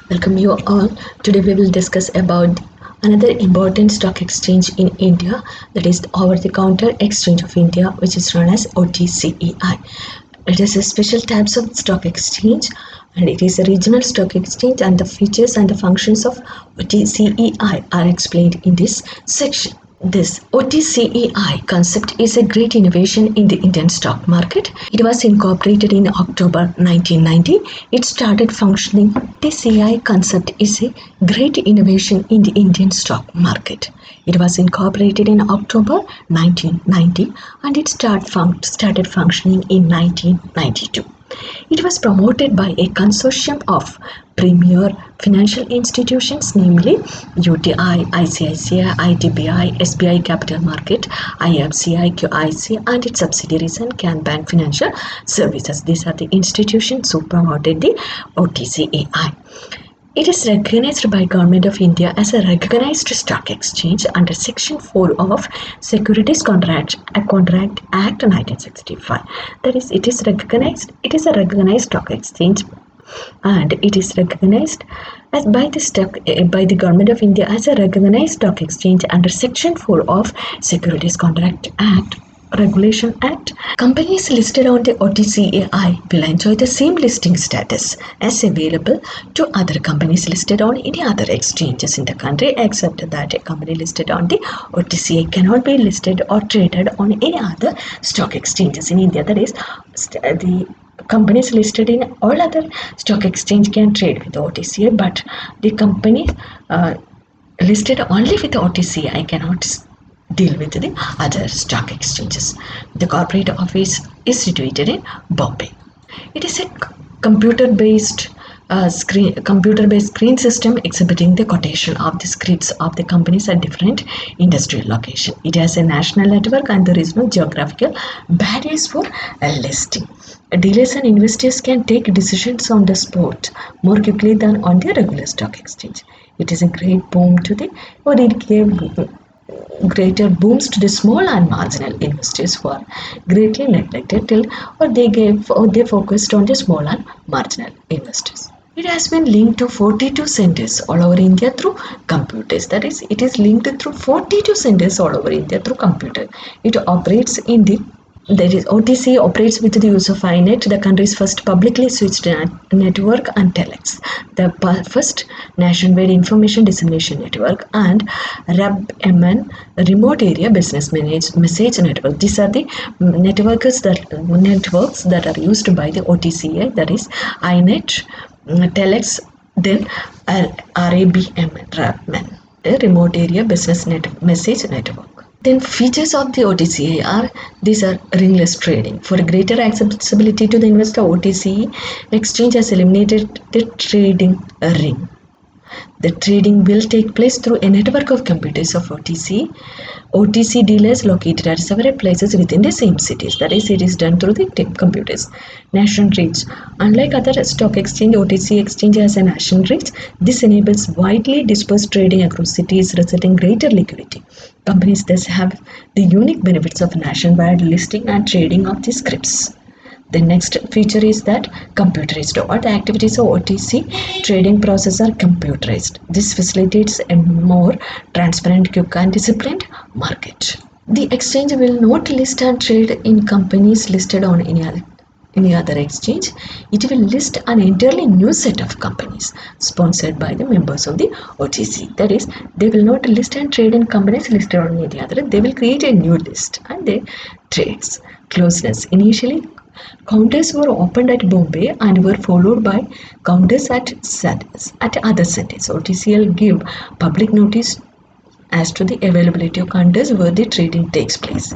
Welcome you all. Today we will discuss about another important stock exchange in India, that is over-the-counter exchange of India, which is known as OTCEI. It is a special types of stock exchange and it is a regional stock exchange, and the features and the functions of OTCEI are explained in this section. This OTCEI concept is a great innovation in the Indian stock market. It was incorporated in October 1990. It started functioning. OTCEI concept is a great innovation in the Indian stock market. It was incorporated in October 1990 and it started functioning in 1992. It was promoted by a consortium of premier financial institutions, namely UTI, ICICI, IDBI, SBI Capital Market, IFCI, QIC, and its subsidiaries, and Can Bank Financial Services. These are the institutions who promoted the OTCEI. It is recognized by Government of India as a recognized stock exchange under Section 4 of Securities Contract Act 1965. That is, it is a recognized stock exchange, and it is recognized as by the Government of India as a recognized stock exchange under Section 4 of Securities Contract Act Regulation Act. Companies listed on the OTCEI will enjoy the same listing status as available to other companies listed on any other exchanges in the country, except that a company listed on the OTCEI cannot be listed or traded on any other stock exchanges in India. That is, the companies listed in all other stock exchange can trade with the OTCEI, but the company listed only with the OTCEI cannot deal with the other stock exchanges. The corporate office is situated in Bombay. It is a computer-based screen system exhibiting the quotation of the scripts of the companies at different industrial locations. It has a national network and there is no geographical barriers for listing. Dealers and investors can take decisions on the spot more quickly than on the regular stock exchange. It is a great boom to the, or it gave greater booms to the small and marginal investors who are greatly neglected till, or they focused on the small and marginal investors. It has been linked to 42 centers all over India through computers. That is, it is linked through 42 centers all over India through computer. It operates in the OTC operates with the use of INET, the country's first publicly switched network, and telex, the first nationwide information dissemination network, and RABMN, Remote Area Business Message Network. These are the networks that are used by the OTCA, that is INET, telex, then RABMN, a Remote Area Business Message Network. Then features of the OTCA are, these are ringless trading. For greater accessibility to the investor, OTC exchange has eliminated the trading ring. The trading will take place through a network of computers of OTC dealers located at several places within the same cities. That is, it is done through the computers. National reach. Unlike other stock exchange, OTC exchange has a national reach. This enables widely dispersed trading across cities, resulting in greater liquidity. Companies thus have the unique benefits of nationwide listing and trading of the scripts. The next feature is that computerized. All the activities of OTC trading process are computerized. This facilitates a more transparent, quick, and disciplined market. The exchange will not list and trade in companies listed on any other exchange. It will list an entirely new set of companies sponsored by the members of the OTC. That is, they will not list and trade in companies listed on any other. They will create a new list and they trades. Closeness. Initially, counters were opened at Bombay and were followed by counters at other centers. OTCL give public notice as to the availability of counters where the trading takes place.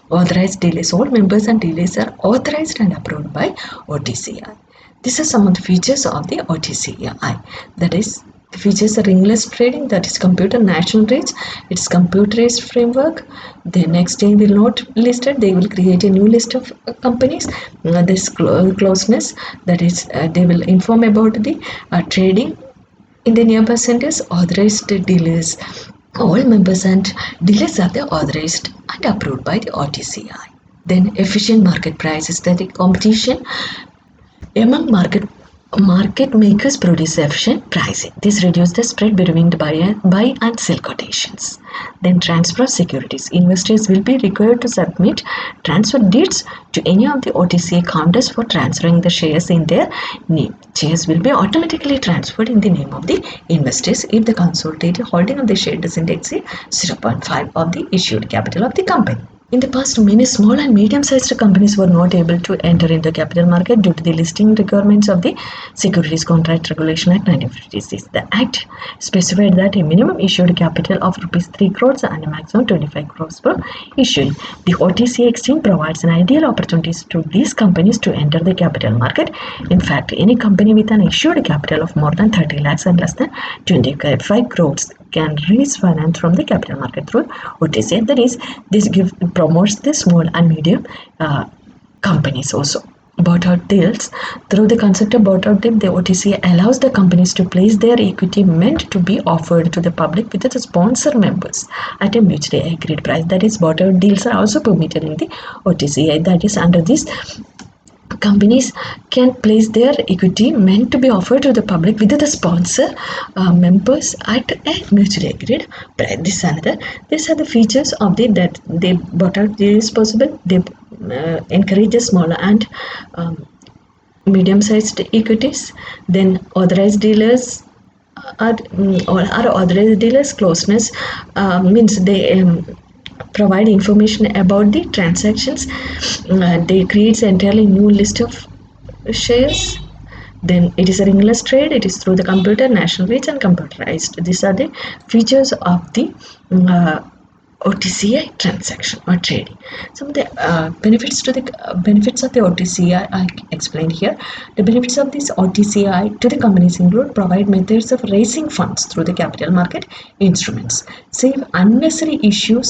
Authorized dealers. All members and dealers are authorized and approved by OTCI. These are some of the features of the OTCI. That is, the features are ringless trading, that is computer national reach, its computerized framework. The exchange will not listed, they will create a new list of companies. This closeness, that is, they will inform about the trading in the nearby centers. Authorized dealers. All members and dealers are authorized and approved by the OTCI. Then efficient market prices, that is competition among market Market makers produce efficient pricing. This reduces the spread between the buy and sell quotations. Then transfer of securities. Investors will be required to submit transfer deeds to any of the OTC counters for transferring the shares in their name. Shares will be automatically transferred in the name of the investors if the consolidated holding of the share doesn't exceed 0.5 of the issued capital of the company. In the past, many small and medium-sized companies were not able to enter into the capital market due to the listing requirements of the Securities Contract Regulation Act 1956. The Act specified that a minimum issued capital of Rs 3 crores and a maximum 25 crores per issue. The OTC exchange provides an ideal opportunity to these companies to enter the capital market. In fact, any company with an issued capital of more than 30 lakhs and less than 25 crores can raise finance from the capital market through OTC. That is, this promotes the small and medium companies also. Bought out deals. Through the concept of bought out deal, the OTC allows the companies to place their equity meant to be offered to the public with the sponsor members at a mutually agreed price. That is, bought out deals are also permitted in the OTC. That is, under this, companies can place their equity meant to be offered to the public with the sponsor members at a mutually agreed price. These are the features of the that they bought out deal is possible. They encourage the smaller and medium-sized equities. Then authorized dealers are authorized dealers. Closeness means they provide information about the transactions. They create an entirely new list of shares. Then it is a ringless trade. It is through the computer, national rates, and computerized. These are the features of the OTCI transaction or trading. Some of the benefits of the OTCI I explained here. The benefits of this OTCI to the companies include provide methods of raising funds through the capital market instruments, save unnecessary issue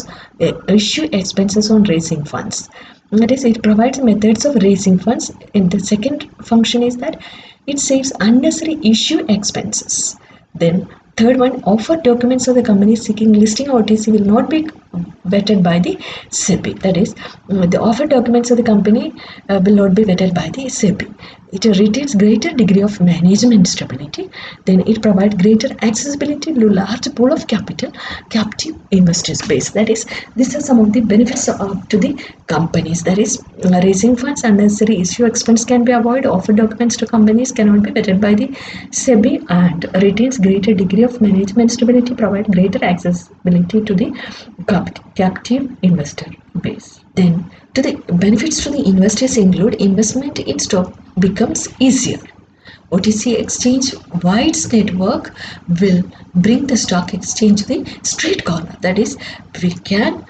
expenses on raising funds. That is, it provides methods of raising funds. And the second function is that it saves unnecessary issue expenses. Then third one, offer documents of the company seeking listing OTC will not be vetted by the SEBI. That is, the offer documents of the company will not be vetted by the SEBI. It retains greater degree of management stability. Then it provides greater accessibility to large pool of captive investors base. That is, these are some of the benefits to the companies. That is, raising funds, unnecessary issue expense can be avoided. Offer documents to companies cannot be vetted by the SEBI, and retains greater degree of management stability, provide greater accessibility to the captive investor base. Then, to the benefits to the investors include investment in stock becomes easier. OTC exchange wide's network will bring the stock exchange to the street corner. That is, we can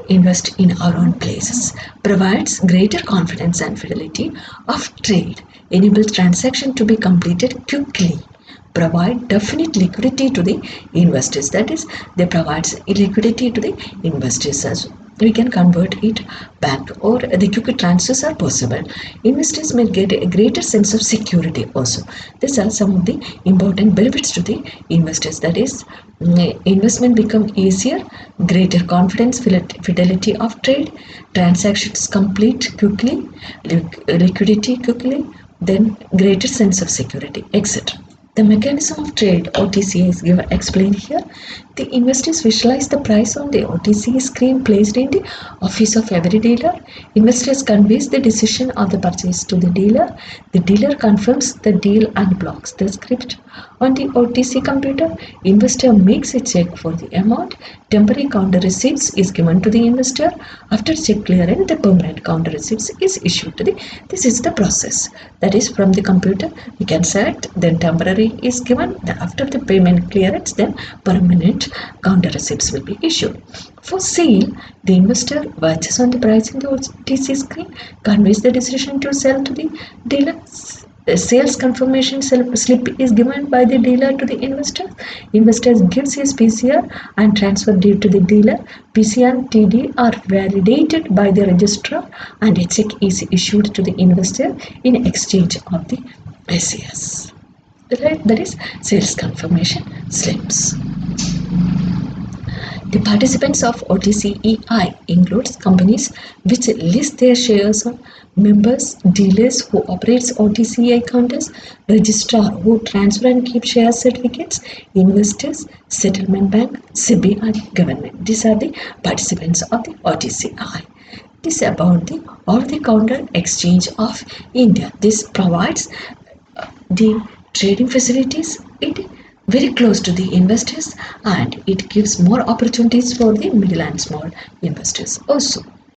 invest in our own places. Provides greater confidence and fidelity of trade. Enables transaction to be completed quickly. Provide definite liquidity to the investors. That is, they provide liquidity to the investors as well. We can convert it back, or the quick transfers are possible. Investors may get a greater sense of security also. These are some of the important benefits to the investors. That is, investment become easier, greater confidence, fidelity of trade, transactions complete quickly, liquidity quickly, then greater sense of security, etc. The mechanism of trade OTC is explained here. The investors visualize the price on the OTC screen placed in the office of every dealer. Investors conveys the decision of the purchase to the dealer. The dealer confirms the deal and blocks the script on the OTC computer. Investor makes a check for the amount. Temporary counter receipts is given to the investor. After check clearance, the permanent counter receipts is issued to the. This is the process. That is, from the computer we can select, then temporary is given. After the payment clearance, then permanent counter receipts will be issued. For sale, the investor watches on the price in the OTC screen, conveys the decision to sell to the dealer. A sales confirmation slip is given by the dealer to the investor. Investor gives his PCR and transfer deed to the dealer. PCR and TD are validated by the registrar, and a check is issued to the investor in exchange of the SCS. That is sales confirmation slips. The participants of OTCEI includes companies which list their shares on Members, dealers who operates OTCI counters, registrar who transfer and keep share certificates, investors, settlement bank, SEBI and government. These are the participants of the OTCI. This is about the over-the-counter exchange of India. This provides the trading facilities. It very close to the investors and it gives more opportunities for the middle and small investors also.